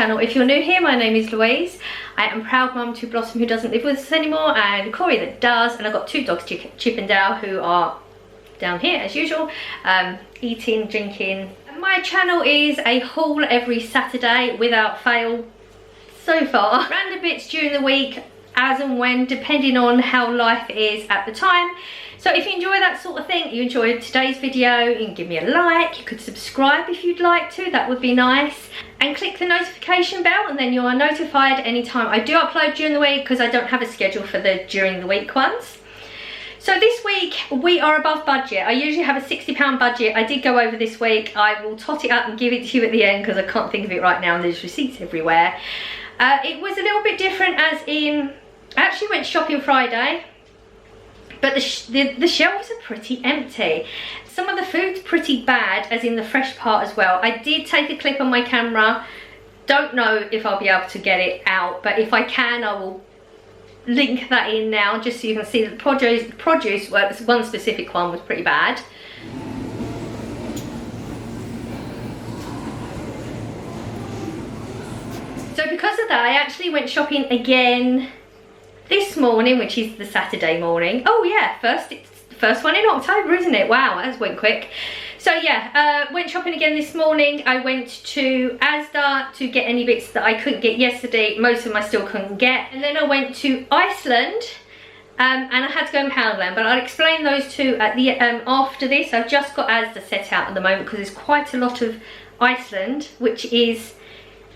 channel. If you're new here, my name is Louise. I am proud mum to Blossom, who doesn't live with us anymore, and Corey, that does, and I've got two dogs, Chip and Dale, who are down here as usual, eating, drinking. My channel is a haul every Saturday without fail so far. Random bits during the week, as and when, depending on how life is at the time. So if you enjoy that sort of thing, you enjoyed today's video, you can give me a like, you could subscribe if you'd like to, that would be nice. And click the notification bell, and then you are notified anytime I do upload during the week, because I don't have a schedule for the during the week ones. So this week we are above budget. I usually have a £60 budget. I did go over this week. I will tot it up and give it to you at the end, because I can't think of it right now and there's receipts everywhere. It was a little bit different, as in, I actually went shopping Friday, but the shelves are pretty empty. Some of the food's pretty bad, as in the fresh part as well. I did take a clip on my camera. Don't know if I'll be able to get it out, but if I can, I will link that in now, just so you can see that the produce, well, this one specific one was pretty bad. So because of that, I actually went shopping again this morning, which is the Saturday morning. Oh yeah, first one in October, isn't it? Wow, that went quick. So yeah, went shopping again this morning. I went to Asda to get any bits that I couldn't get yesterday. Most of them I still couldn't get. And then I went to Iceland, and I had to go in Poundland, but I'll explain those two at the after this. I've just got Asda set out at the moment, because there's quite a lot of Iceland, which is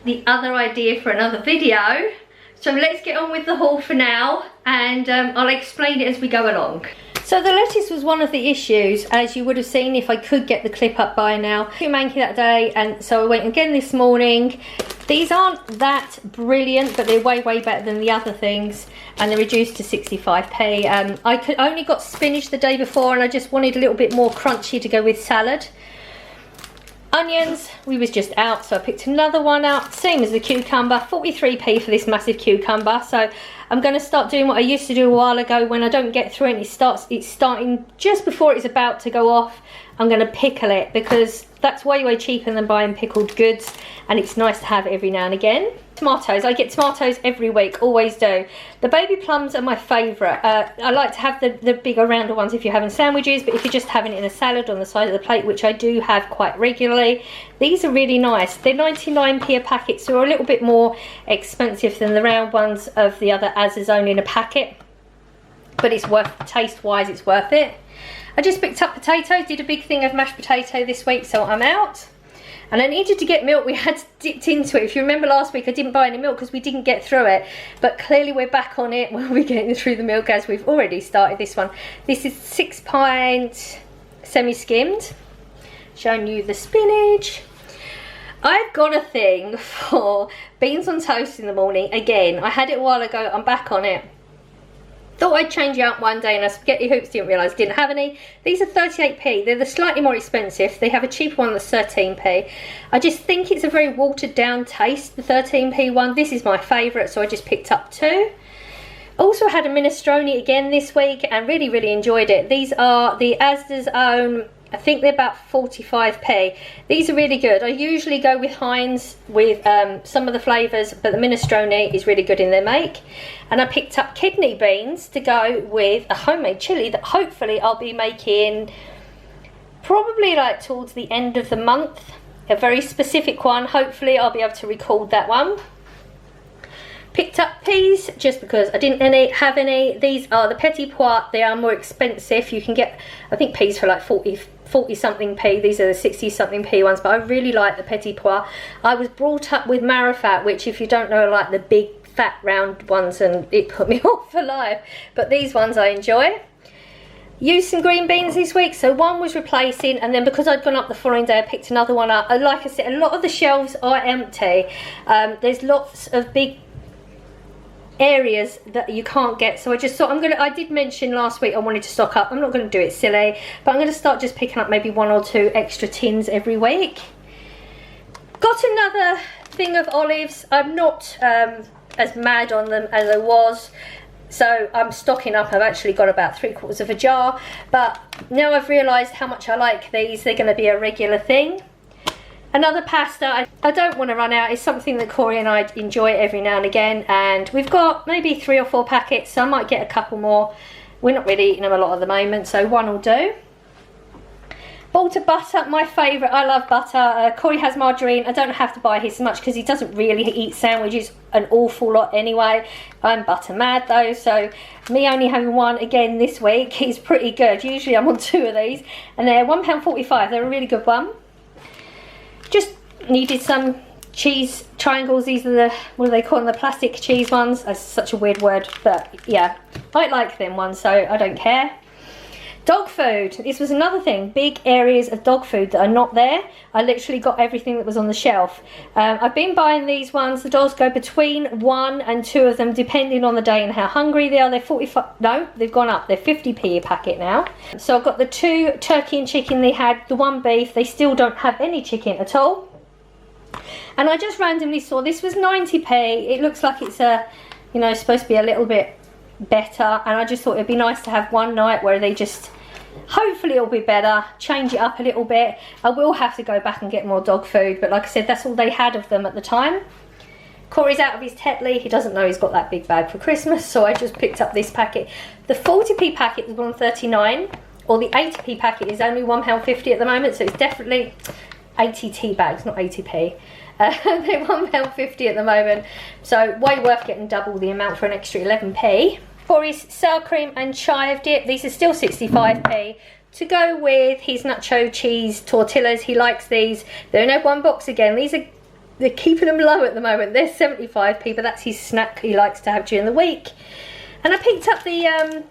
the other idea for another video. So let's get on with the haul for now, and I'll explain it as we go along. So the lettuce was one of the issues, as you would have seen if I could get the clip up by now. Too manky that day, and so I went again this morning. These aren't that brilliant, but they're way better than the other things, and they're reduced to 65p. I only got spinach the day before, and I just wanted a little bit more crunchy to go with salad. Onions, we was just out, so I picked another one out, same as the cucumber, 43p for this massive cucumber. So I'm going to start doing what I used to do a while ago. When I don't get through it, it's starting just before it's about to go off, I'm going to pickle it, because that's way cheaper than buying pickled goods, and it's nice to have every now and again. Tomatoes, I get tomatoes every week, always do. The baby plums are my favourite. I like to have the bigger rounder ones if you're having sandwiches, but if you're just having it in a salad on the side of the plate, which I do have quite regularly, these are really nice. They're 99p a packet, so a little bit more expensive than the round ones of the other Asda's in a packet, but it's worth, taste wise, it's worth it. I just picked up potatoes, did a big thing of mashed potato this week, so I'm out. And I needed to get milk. We had dipped into it. If you remember last week, I didn't buy any milk because we didn't get through it. But clearly we're back on it. We'll be getting through the milk, as we've already started this one. This is 6 pint semi-skimmed. Showing you the spinach. I've got a thing for beans on toast in the morning. Again, I had it a while ago. I'm back on it. Thought I'd change it up one day, and I spaghetti hoops didn't realise didn't have any. These are 38p. They're the slightly more expensive. They have a cheaper one that's 13p. I just think it's a very watered down taste, the 13p one. This is my favourite, so I just picked up 2. Also had a minestrone again this week, and really enjoyed it. These are the Asda's own. I think they're about 45p. These are really good. I usually go with Heinz with some of the flavours, but the minestrone is really good in their make. And I picked up kidney beans to go with a homemade chilli that hopefully I'll be making probably like towards the end of the month. A very specific one. Hopefully I'll be able to record that one. Picked up peas just because I didn't have any. These are the petit pois. They are more expensive. You can get, I think, peas for like 40 something p. These are the 60 something p ones, but I really like the petit pois. I was brought up with marrowfat, which, if you don't know, are like the big fat round ones, and it put me off for life. But these ones I enjoy. Used some green beans this week, so one was replacing, and then because I'd gone up the following day, I picked another one up. Like I said, a lot of the shelves are empty. There's lots of big areas that you can't get, so I just thought I did mention last week I wanted to stock up. I'm not going to do it silly, but I'm going to start just picking up maybe 1 or 2 extra tins every week. Got another thing of olives. I'm not as mad on them as I was, so I'm stocking up. I've actually got about 3/4 of a jar, but now I've realised how much I like these. They're going to be a regular thing. Another pasta, I don't want to run out. It's something that Corey and I enjoy every now and again, and we've got maybe 3 or 4 packets, so I might get a couple more. We're not really eating them a lot at the moment, so one will do. Bought a butter, my favourite. I love butter. Corey has margarine. I don't have to buy his as much because he doesn't really eat sandwiches an awful lot anyway. I'm butter mad though, so me only having one again this week is pretty good. Usually I'm on 2 of these, and they're £1.45. They're a really good one. Just needed some cheese triangles. These are the, what do they call them, the plastic cheese ones. That's such a weird word, but yeah, I like them ones, so I don't care. Dog food. This was another thing. Big areas of dog food that are not there. I literally got everything that was on the shelf. I've been buying these ones. The dogs go between 1 and 2 of them depending on the day and how hungry they are. They're 45, no, they've gone up. They're 50p a packet now. So I've got the 2 turkey and chicken they had, the 1 beef. They still don't have any chicken at all. And I just randomly saw this was 90p. It looks like it's you know, supposed to be a little bit better, and I just thought it'd be nice to have one night where they just, hopefully it'll be better, change it up a little bit. I will have to go back and get more dog food, but like I said, that's all they had of them at the time. Corey's out of his Tetley. He doesn't know he's got that big bag for Christmas, so I just picked up this packet. The 40p packet was £1.39, or the 80p packet is only £1.50 at the moment, so it's definitely 80 tea bags, not 80p. They're £1.50 at the moment, so way worth getting double the amount for an extra 11p. Corey's sour cream and chive dip, these are still 65p. To go with his nacho cheese tortillas, he likes these. They're in one box again. They're keeping them low at the moment. They're 75p, but that's his snack he likes to have during the week. And I picked up the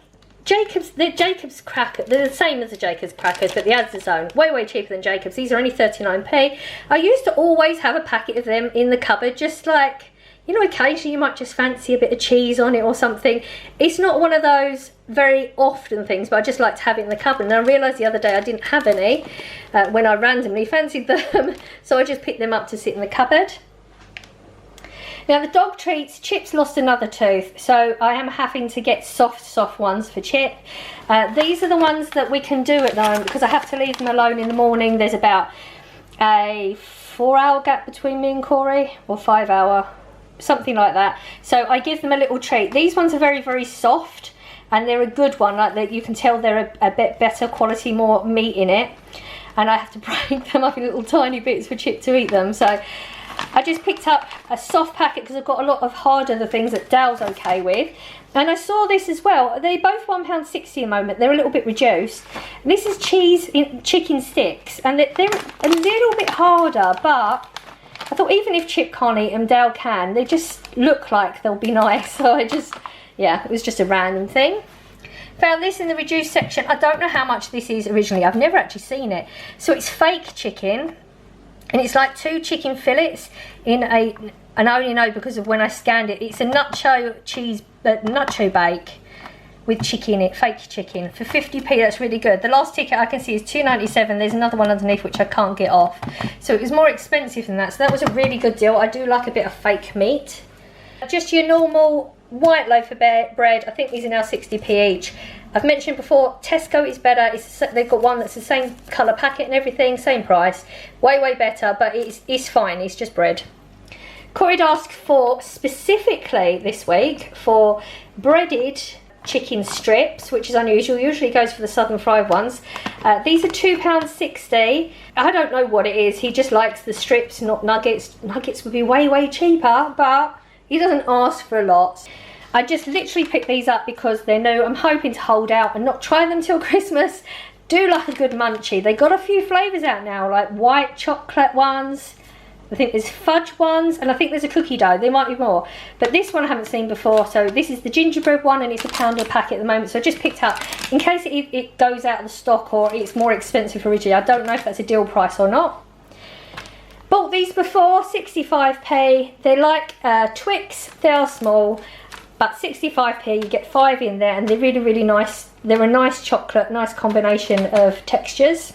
Jacob's cracker. They're the same as the Jacob's crackers, but the Asdahaul, way cheaper than Jacob's. These are only 39p. I used to always have a packet of them in the cupboard, just like, you know, occasionally you might just fancy a bit of cheese on it or something. It's not one of those very often things, but I just like to have it in the cupboard. And I realised the other day I didn't have any when I randomly fancied them, so I just picked them up to sit in the cupboard. Now the dog treats, Chip's lost another tooth, so I am having to get soft ones for Chip. These are the ones that we can do at the moment because I have to leave them alone in the morning. There's about a 4-hour gap between me and Corey, or 5-hour, something like that. So I give them a little treat. These ones are very soft, and they're a good one. Like that, you can tell they're a bit better quality, more meat in it. And I have to break them up in little tiny bits for Chip to eat them. So I just picked up a soft packet because I've got a lot of harder things that Dale's okay with. And I saw this as well. They're both £1.60 at the moment. They're a little bit reduced. And this is cheese in chicken sticks, and they're a little bit harder, but I thought even if Chip can't eat them, Dale can. They just look like they'll be nice. So I just, yeah, it was just a random thing. Found this in the reduced section. I don't know how much this is originally. I've never actually seen it. So it's fake chicken. And it's like 2 chicken fillets in and I only know because of when I scanned it. It's a nacho bake with chicken in it, fake chicken, for 50p. That's really good. The last ticket I can see is £2.97. There's another one underneath which I can't get off. So it was more expensive than that. So that was a really good deal. I do like a bit of fake meat. Just your normal white loaf of bread. I think these are now 60p each. I've mentioned before, Tesco is better. They've got one that's the same colour packet and everything, same price. Way better, but it's fine. It's just bread. Corey'd asked for, specifically this week, for breaded chicken strips, which is unusual. Usually goes for the southern fried ones. These are £2.60. I don't know what it is. He just likes the strips, not nuggets. Nuggets would be way cheaper, but he doesn't ask for a lot. I just literally picked these up because they're new. I'm hoping to hold out and not try them till Christmas. Do like a good munchie. They got a few flavours out now, like white chocolate ones. I think there's fudge ones, and I think there's a cookie dough. There might be more, but this one I haven't seen before. So this is the gingerbread one, and it's £1 a packet at the moment. So I just picked up in case it goes out of the stock or it's more expensive originally. I don't know if that's a deal price or not. Bought these before, 65p. They're like Twix. They are small, but 65p. You get 5 in there, and they're really nice. They're a nice chocolate, nice combination of textures.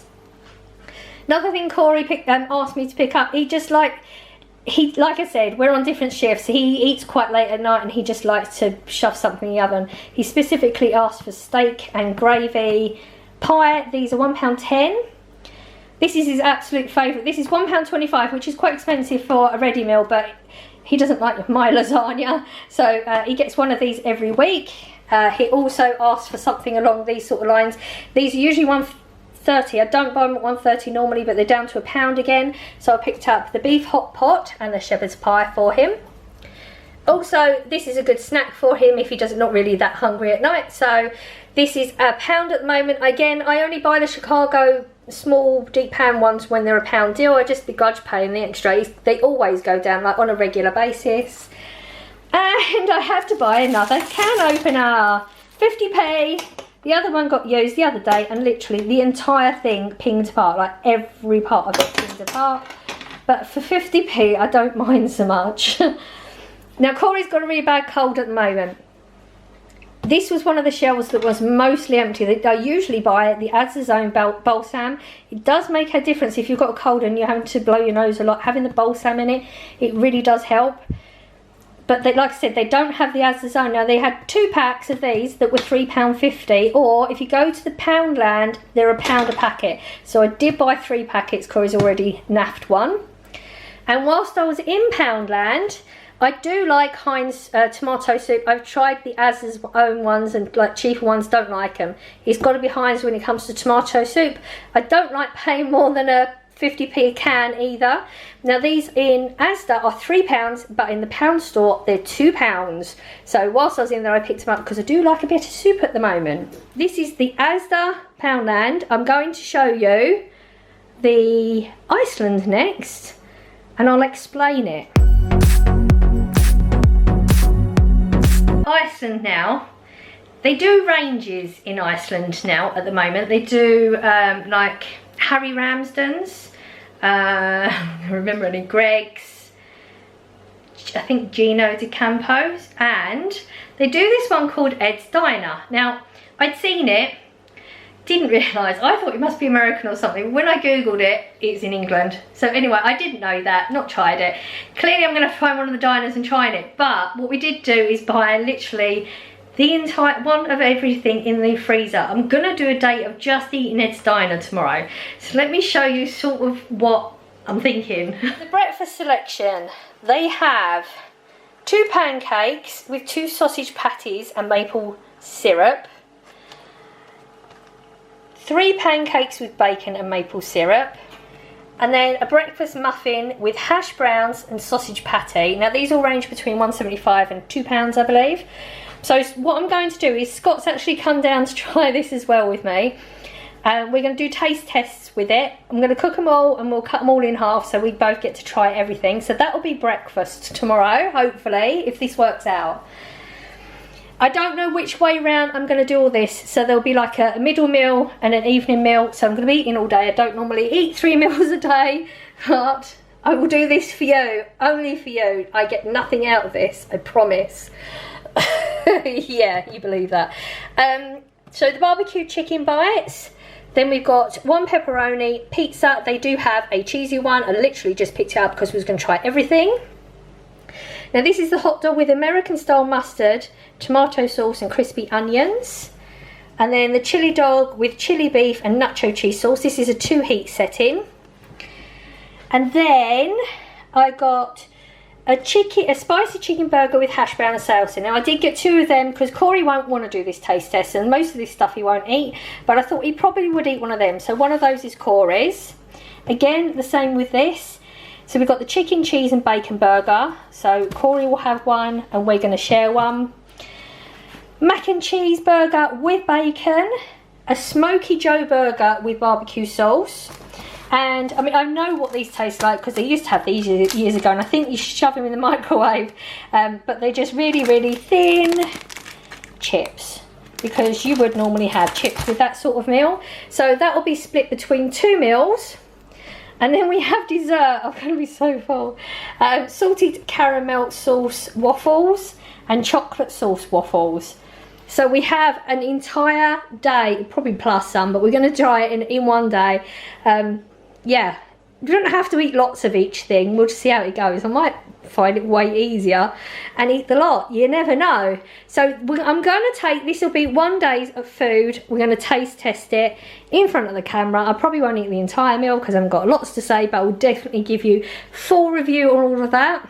Another thing Corey asked me to pick up, like I said, we're on different shifts. He eats quite late at night and he just likes to shove something in the oven. He specifically asked for steak and gravy pie. These are £1.10. This is his absolute favourite. This is £1.25, which is quite expensive for a ready meal, but he doesn't like my lasagna, so he gets one of these every week. He also asks for something along these sort of lines. These are usually £1.30. I don't buy them at £1.30 normally, but they're down to £1 again. So I picked up the beef hot pot and the shepherd's pie for him. Also, this is a good snack for him if he doesn't not really that hungry at night. So this is £1 at the moment. Again, I only buy the Chicago small deep pan ones when they're £1 deal. I just begrudge paying the extra. They always go down like on a regular basis. And I have to buy another can opener, 50p. The other one got used the other day and literally the entire thing pinged apart, like every part of it pinged apart. But for 50p, I don't mind so much. Now, Corey's got a really bad cold at the moment. This was one of the shelves that was mostly empty. I usually buy the Asdahaul balsam. It does make a difference if you've got a cold and you're having to blow your nose a lot. Having the balsam in it, it really does help. But they, like I said, they don't have the Asdahaul. Now, they had 2 packs of these that were £3.50. Or if you go to the Poundland, they're £1 a packet. So I did buy 3 packets. Corey's already naffed one. And whilst I was in Poundland, I do like Heinz tomato soup. I've tried the Asda's own ones and like cheaper ones, don't like them. It's got to be Heinz when it comes to tomato soup. I don't like paying more than a 50p a can either. Now these in Asda are £3, but in the pound store they're £2. So whilst I was in there I picked them up because I do like a bit of soup at the moment. This is the Asda Poundland. I'm going to show you the Iceland next and I'll explain it. Iceland now, they do ranges in Iceland now at the moment. They do like Harry Ramsden's, I don't remember any, Greg's, I think Gino de Campo's, and they do this one called Ed's Diner. Now I'd seen it, didn't realise, I thought it must be American or something. When I googled it, it's in England. So anyway, I didn't know that, not tried it. Clearly I'm going to find one of the diners and try it. But what we did do is buy literally the entire one of everything in the freezer. I'm going to do a day of just eating Ed's Diner tomorrow. So let me show you sort of what I'm thinking. The breakfast selection, they have 2 pancakes with 2 sausage patties and maple syrup. 3 pancakes with bacon and maple syrup, and then a breakfast muffin with hash browns and sausage patty. Now these all range between £1.75 and £2, I believe. So what I'm going to do is Scott's actually come down to try this as well with me. We're going to do taste tests with it. I'm going to cook them all and we'll cut them all in half so we both get to try everything. So that will be breakfast tomorrow, hopefully, if this works out. I don't know which way round I'm going to do all this. So there'll be like a middle meal and an evening meal. So I'm going to be eating all day. I don't normally eat 3 meals a day, but I will do this for you, only for you. I get nothing out of this, I promise. Yeah, you believe that. So the barbecue chicken bites. Then we've got 1 pepperoni pizza. They do have a cheesy one. I literally just picked it up because we was going to try everything. Now this is the hot dog with American style mustard, tomato sauce and crispy onions. And then the chili dog with chili beef and nacho cheese sauce. This is a 2 heat setting. And then I got a spicy chicken burger with hash brown and salsa. Now I did get 2 of them because Corey won't want to do this taste test and most of this stuff he won't eat. But I thought he probably would eat one of them. So one of those is Corey's. Again, the same with this. So we've got the chicken, cheese and bacon burger. So Corey will have one and we're going to share one. Mac and cheese burger with bacon. A Smoky Joe burger with barbecue sauce. And I mean, I know what these taste like because they used to have these years ago and I think you shove them in the microwave. But they're just really, really thin chips because you would normally have chips with that sort of meal. So that will be split between 2 meals. And then we have dessert. I'm going to be so full. Salted caramel sauce waffles and chocolate sauce waffles. So we have an entire day, probably plus some, but we're going to try it in one day. Yeah, you don't have to eat lots of each thing. We'll just see how it goes. I might find it way easier and eat the lot. You never know. So I'm going to take, this will be 1 day of food. We're going to taste test it in front of the camera. I probably won't eat the entire meal because I haven't got lots to say, but I will definitely give you full review on all of that.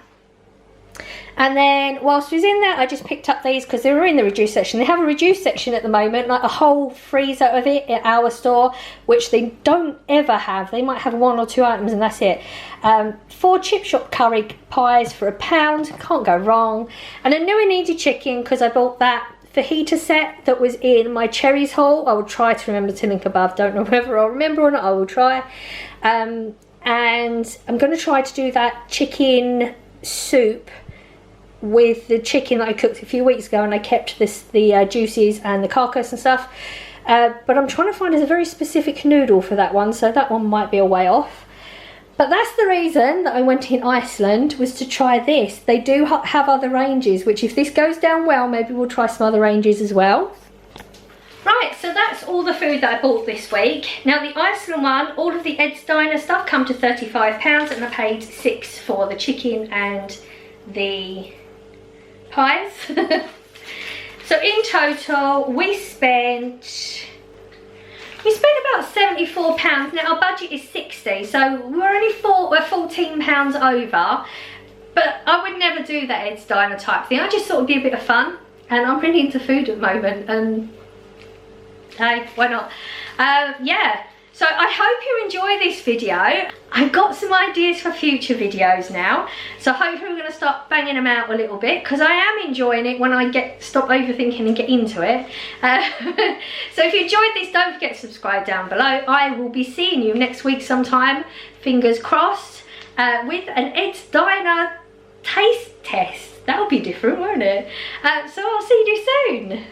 And then whilst we was in there, I just picked up these because they were in the reduced section. They have a reduced section at the moment, like a whole freezer of it at our store, which they don't ever have. They might have 1 or 2 items and that's it. 4 chip shop curry pies for £1, can't go wrong. And a new and easy chicken because I bought that fajita set that was in my cherries haul. I will try to remember to link above. Don't know whether I'll remember or not. I will try. And I'm going to try to do that chicken soup with the chicken that I cooked a few weeks ago, and I kept the juices and the carcass and stuff. But I'm trying to find a very specific noodle for that one, so that one might be a way off. But that's the reason that I went in Iceland, was to try this. They do have other ranges, which if this goes down well, maybe we'll try some other ranges as well. Right, so that's all the food that I bought this week. Now the Iceland one, all of the Ed's Diner stuff come to £35 and I paid £6 for the chicken and the pies. So in total we spent about £74. Now our budget is 60, so we're only £14 over, but I would never do that Ed's Diner type thing. I just thought it'd be a bit of fun, and I'm really into food at the moment, and hey, why not? Yeah, so I hope you enjoy this video. I've got some ideas for future videos now, so hopefully I'm going to start banging them out a little bit, because I am enjoying it when I stop overthinking and get into it. So if you enjoyed this, don't forget to subscribe down below. I will be seeing you next week sometime, fingers crossed, with an Ed's Diner taste test. That'll be different, won't it? So I'll see you soon.